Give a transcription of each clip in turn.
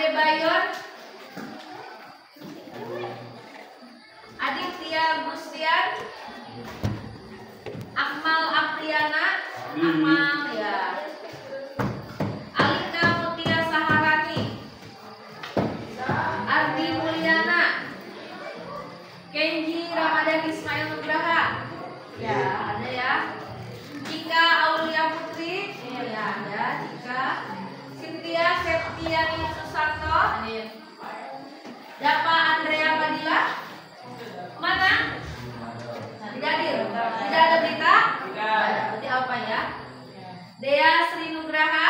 Adebayor, Aditya Gustian, Akmal Apriana, Akmal ya. Alika Mutia Saharani, Ardi Mulyana, Kenji Ramadan Ismail Nugraha, ya ada ya. Cika Aulia Putri, ya ada Cika. Cynthia Septiani Susanto, Dapa Andrea Padilla, mana? Tidak hadir, tidak ada berita. Berarti apa ya? Dea Sri Nugraha,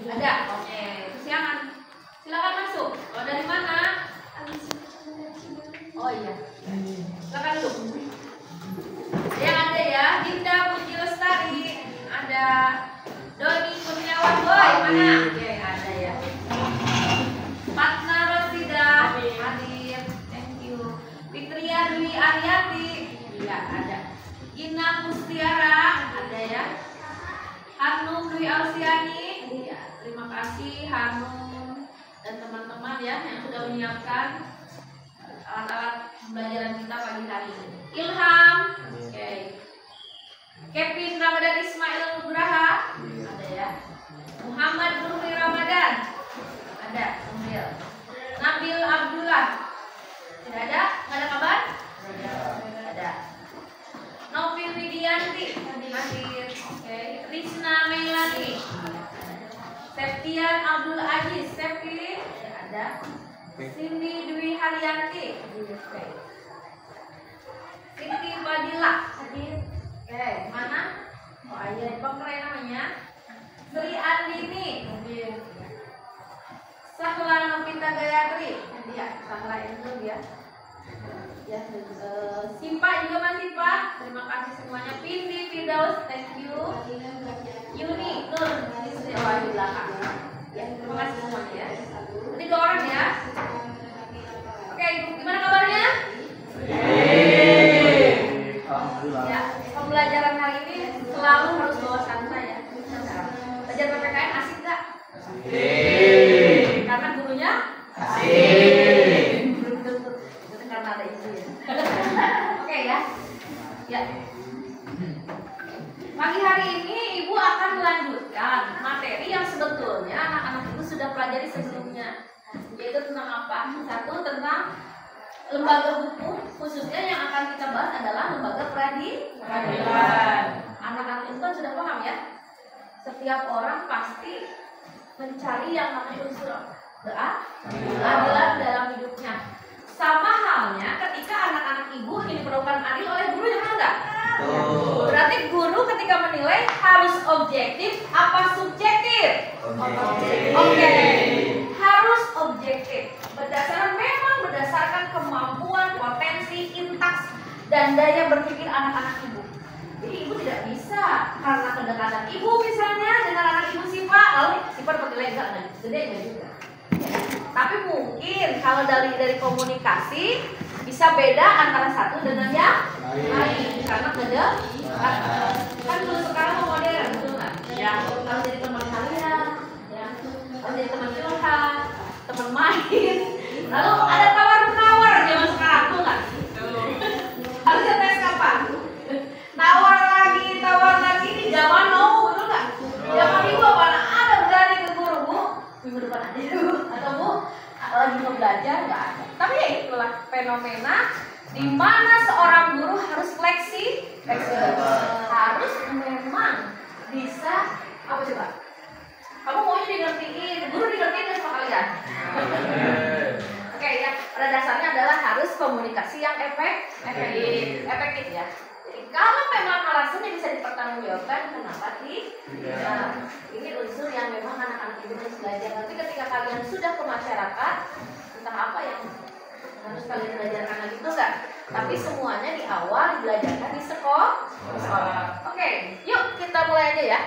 ada. Oke, kesiangan. Silakan masuk. Oh, dari mana? Oh iya. Silakan duduk. Yang ada ya, Dinda Puji Lestari, ada Doni Kurniawan Boy, mana? Oke, ada ya. Patna Rosida, hadir. Thank you. Fitria Dwi Aryati, iya ada. Gina Mustiara, ada ya. Hanum Dwi Ausiani, ya, terima kasih Hanum dan teman-teman ya yang sudah menyiapkan alat-alat pembelajaran kita pagi hari ini. Ilham, oke. Kevin Ramadan Ismail Nugraha, ada ya. Muhammad Nurmi Ramadan, ada. Nabil Abdullah, tidak ada? Nggak ada kabar? Ada. Novil Widianti, hadir. Oke. Rizna Meilani, Septian Abdul Aziz, Septi, ada. Cindy Dwi Haryanti, oke. Siti Fadila, hadir. Oke, mana? Oh iya, pengkeren namanya. Sri Andini, hadir. Sahla Novita Gayatri, ya, Sahla itu ya. Ya, Simpa juga masih Pak. Terima kasih semuanya. Pindi Firdaus, thank you. Yuni Nur, ini sudah di belakang. Ya, terima kasih semuanya ya. Ini 2 orang ya. Oke, gimana kabarnya? Ya, pembelajaran hari ini selalu harus bawa santai ya. Belajar PPKN asik nggak? Karena gurunya asik. Itu karena ada ibu ya. Oke ya. Ya. Pagi hari ini Ibu akan melanjutkan materi yang sebetulnya anak-anak Ibu sudah pelajari sebelumnya. Yaitu tentang apa? Satu, tentang lembaga hukum, khususnya yang akan kita bahas adalah lembaga peradilan. Anak-anak itu kan sudah paham ya. Setiap orang pasti mencari yang namanya unsur keadilan dalam hidupnya. Sama halnya ketika anak-anak Ibu ini diperlukan adil oleh gurunya, benar nggak? Berarti guru ketika menilai harus objektif apa subjektif? Objektif. Harus objektif. Berdasarkan kemampuan, potensi, intaks, dan daya berpikir anak-anak Ibu. Jadi Ibu tidak bisa karena kedekatan Ibu misalnya dengan anak Ibu Siva, lalu Siva dapat nilai enggak dan gede enggak juga. Tapi mungkin kalau dari komunikasi bisa beda antara satu dengan yang lain karena beda. Kan dulu sekarang modern, betul nggak? Ya. Kalau jadi teman kalian, ya. Kalau jadi teman curhat, teman main, lalu ada tawar-menawar zaman sekarang, betul nggak? Harusnya tes kapan? Tawar lagi di zaman now, betul nggak? Zaman Ibu apa ada berani ke guru, Bu? Minggu depan ada atau Bu lagi mau belajar nggak ada. Tapi ya itulah fenomena di mana seorang guru harus fleksibel, harus memang bisa apa coba? Kamu maunya digertiin, guru digertiin nggak sama kalian? Oke ya, pada dasarnya adalah harus komunikasi yang efektif ya. Jadi kalau memang alasannya bisa dipertanggungjawabkan, kenapa sih? Nah, ini unsur yang memang anak-anak itu harus belajar. Nanti ketika kalian sudah ke masyarakat, entah apa yang harus kalian belajarkan lagi itu enggak? Tapi semuanya di awal dibelajarkan di sekolah. Oke, yuk kita mulai aja ya.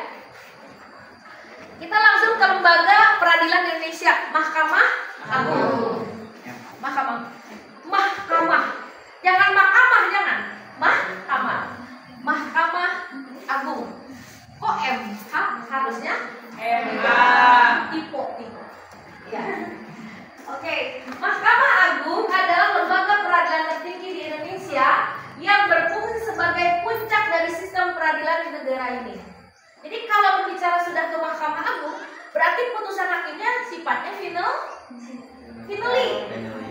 Kita langsung ke Lembaga Peradilan Indonesia, Mahkamah Agung. Mahkamah. Jangan mahkamah, jangan. Mahkamah Agung. Kok MH harusnya MH? Tipe. Ya. Oke, Mahkamah Agung adalah lembaga peradilan tertinggi di Indonesia yang berfungsi sebagai puncak dari sistem peradilan di negara ini. Jadi kalau berbicara sudah ke Mahkamah Agung, berarti putusan hakimnya sifatnya finally,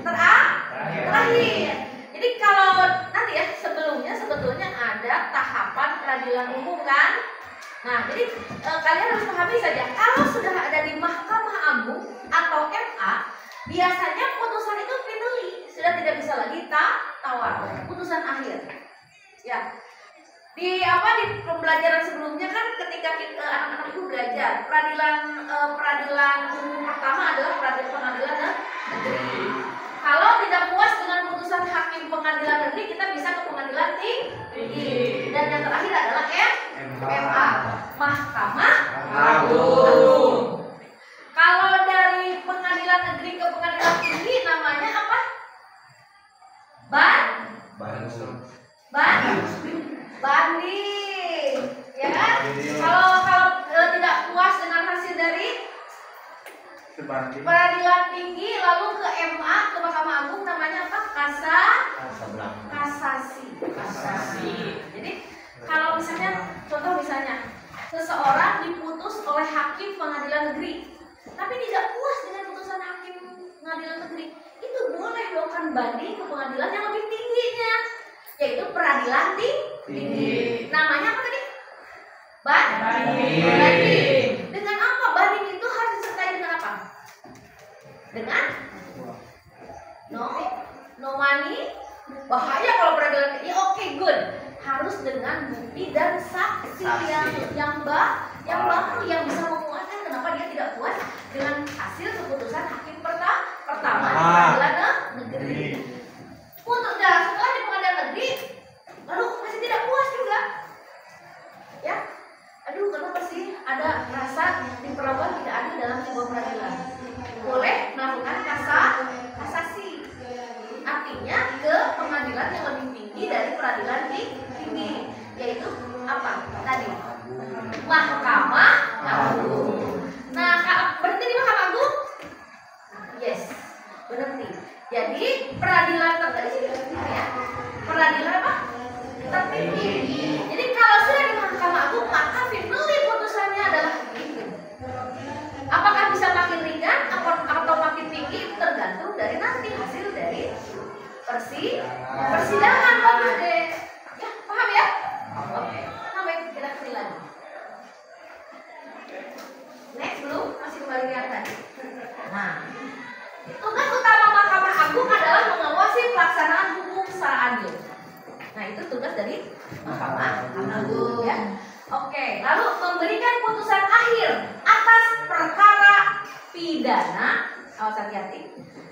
terakhir. Jadi kalau nanti ya sebetulnya ada tahapan peradilan umum kan. Nah, jadi kalian harus pahami saja kalau sudah ada di Mahkamah Agung atau MA, biasanya putusan itu finally, sudah tidak bisa lagi tawar, putusan akhir. Ya. Di pembelajaran sebelumnya kan ketika anak-anak itu belajar peradilan umum pertama adalah pengadilan negeri. Kalau tidak puas dengan putusan hakim pengadilan negeri, kita bisa ke pengadilan tinggi. Dan yang terakhir adalah MA, Mahkamah Agung. Kalau dari pengadilan negeri ke pengadilan tinggi namanya apa? Banding, ya kan? Kalau tidak puas dengan hasil dari peradilan tinggi lalu ke MA, ke Mahkamah Agung, namanya apa? Kasasi. Jadi kalau misalnya seseorang diputus oleh hakim pengadilan negeri tapi tidak puas dengan putusan hakim pengadilan negeri, itu boleh melakukan banding ke pengadilan yang lebih tingginya, yaitu peradilan tinggi. Namanya apa tadi? Banding. Dengan apa? Banding itu harus disertai dengan apa? Dengan no money. Bahaya kalau peradilan tinggi. Oke, good. Harus dengan bukti dan saksi yang baru yang bisa menguatkan kenapa dia tidak puas dengan hasil keputusan hakim pertama di pengadilan negeri. Setelah di pengadilan negeri, lalu masih tidak puas juga, ya. Aduh, kenapa sih ada rasa diperlakukan tidak adil dalam sebuah peradilan? Boleh melakukan kasasi, artinya ke pengadilan yang lebih tinggi dari peradilan tinggi, yaitu apa tadi? Mahkamah Agung. Nah, berhenti di Mahkamah Agung? Yes, berhenti. Jadi peradilan tertinggi ya. Peradilan apa? Tertinggi. Jadi kalau sudah di Mahkamah Agung, maka finally putusannya adalah itu. Apakah bisa makin ringan atau makin tinggi, tergantung dari nanti hasil dari persidangan. Bagus deh. Ya, paham ya? Oke. Sampai kita kembali lagi. Next belum? Masih kembali yang tadi. Nah, tugas utama Mahkamah Agung adalah mengawasi pelaksanaan hukum secara adil. Nah, itu tugas dari Mahkamah Agung ya. Oke, lalu memberikan putusan akhir atas perkara pidana. Awas hati-hati.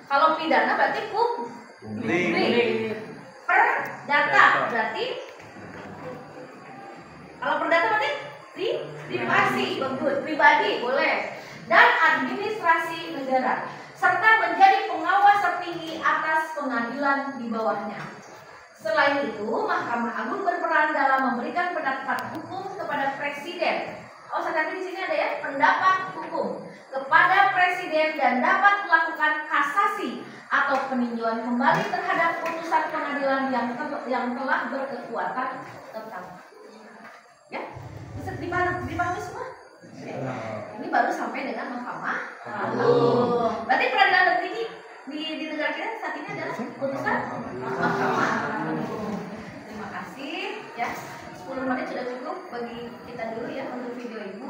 Kalau pidana berarti publik. Perdata berarti, kalau perdata berarti pribadi boleh, dan administrasi negara, serta menjadi pengawas tertinggi atas pengadilan di bawahnya. Selain itu, Mahkamah Agung berperan dalam memberikan pendapat hukum kepada Presiden. Oh, nanti di sini ada ya, pendapat hukum kepada Presiden, dan dapat melakukan kasasi atau peninjauan kembali terhadap putusan pengadilan yang telah berkekuatan tetap. Ya, bisa dipahami semua? Ini baru sampai dengan Mahkamah Agung. Berarti peradilan tertinggi di negara kita saat ini adalah putusan Mahkamah Agung. Terima kasih ya. 10 menit sudah cukup bagi kita dulu ya untuk video ibu.